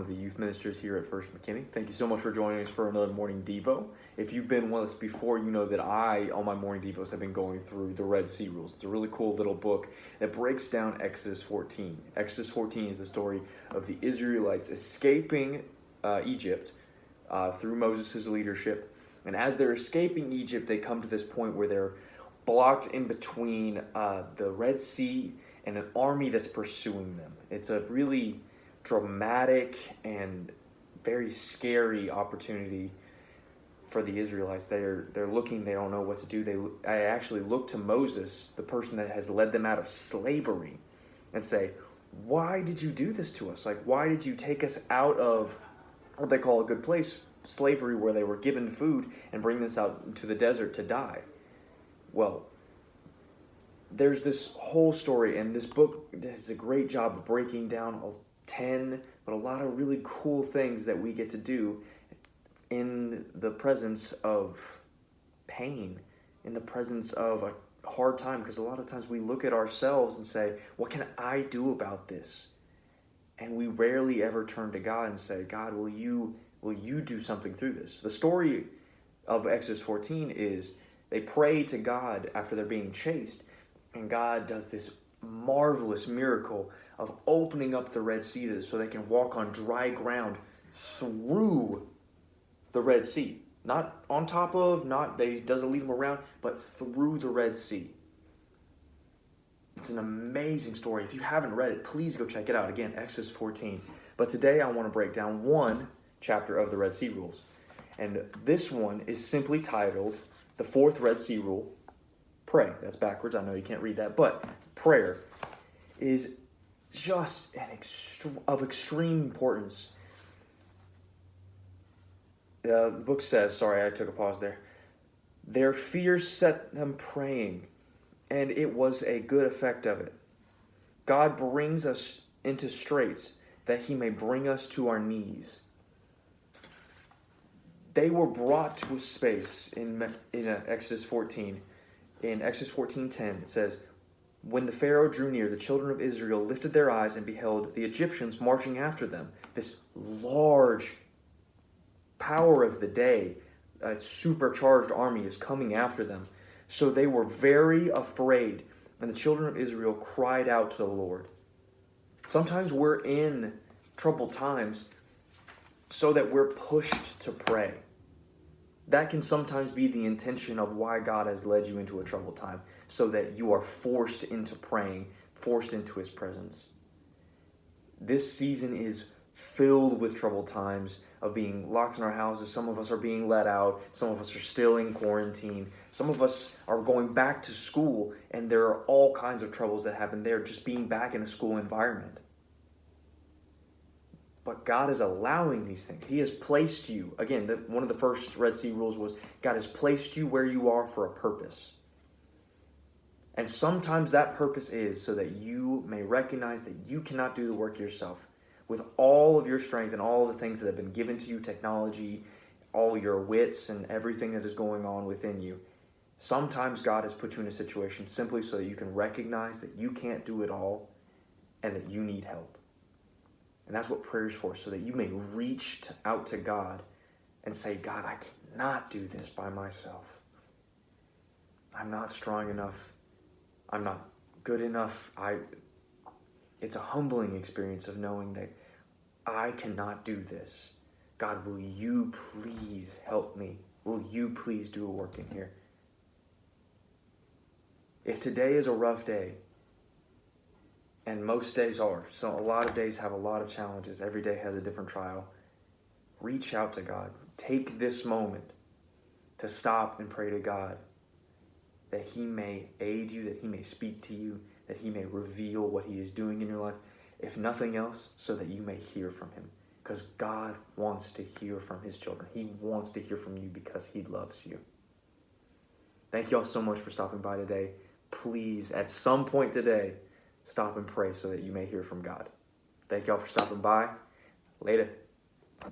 of the youth ministers here at First McKinney. Thank you so much for joining us for another morning Devo. If you've been with us before, you know that on my morning Devos, have been going through the Red Sea rules. It's a really cool little book that breaks down Exodus 14. Exodus 14 is the story of the Israelites escaping Egypt through Moses' leadership. And as they're escaping Egypt, they come to this point where they're blocked in between the Red Sea and an army that's pursuing them. It's a really dramatic and very scary opportunity for the Israelites. They're looking, they don't know what to do. They actually look to Moses, the person that has led them out of slavery, and say, why did you do this to us? Like, why did you take us out of what they call a good place, slavery, where they were given food, and bring us out to the desert to die? Well, there's this whole story, and this book does a great job of breaking down 10, but a lot of really cool things that we get to do in the presence of pain, in the presence of a hard time, because a lot of times we look at ourselves and say, what can I do about this? And we rarely ever turn to God and say, God, will you do something through this? The story of Exodus 14 is they pray to God after they're being chased, and God does this marvelous miracle of opening up the Red Sea so they can walk on dry ground through the Red Sea. Not on top of, doesn't lead them around, but through the Red Sea. It's an amazing story. If you haven't read it, please go check it out. Again, Exodus 14. But today I want to break down one chapter of the Red Sea rules. And this one is simply titled, The Fourth Red Sea Rule, Pray. That's backwards. I know you can't read that. But prayer is just of extreme importance. The book says, sorry, I took a pause there. Their fear set them praying, and it was a good effect of it. God brings us into straits that he may bring us to our knees. They were brought to a space in Exodus 14. In Exodus 14:10, it says, when the Pharaoh drew near, the children of Israel lifted their eyes and beheld the Egyptians marching after them. This large power of the day, a supercharged army is coming after them. So they were very afraid, and the children of Israel cried out to the Lord. Sometimes we're in troubled times so that we're pushed to pray. That can sometimes be the intention of why God has led you into a troubled time, so that you are forced into praying, forced into his presence. This season is filled with troubled times of being locked in our houses. Some of us are being let out. Some of us are still in quarantine. Some of us are going back to school, and there are all kinds of troubles that happen there just being back in a school environment. But God is allowing these things. He has placed you. Again, one of the first Red Sea rules was God has placed you where you are for a purpose. And sometimes that purpose is so that you may recognize that you cannot do the work yourself. With all of your strength and all of the things that have been given to you, technology, all your wits and everything that is going on within you, sometimes God has put you in a situation simply so that you can recognize that you can't do it all and that you need help. And that's what prayer is for, so that you may reach out to God and say, God, I cannot do this by myself. I'm not strong enough. I'm not good enough. It's a humbling experience of knowing that I cannot do this. God, will you please help me? Will you please do a work in here? If today is a rough day, and most days are, so a lot of days have a lot of challenges. Every day has a different trial. Reach out to God. Take this moment to stop and pray to God, that he may aid you, that he may speak to you, that he may reveal what he is doing in your life, if nothing else, so that you may hear from him. Because God wants to hear from his children. He wants to hear from you because he loves you. Thank you all so much for stopping by today. Please, at some point today, stop and pray so that you may hear from God. Thank you all for stopping by. Later.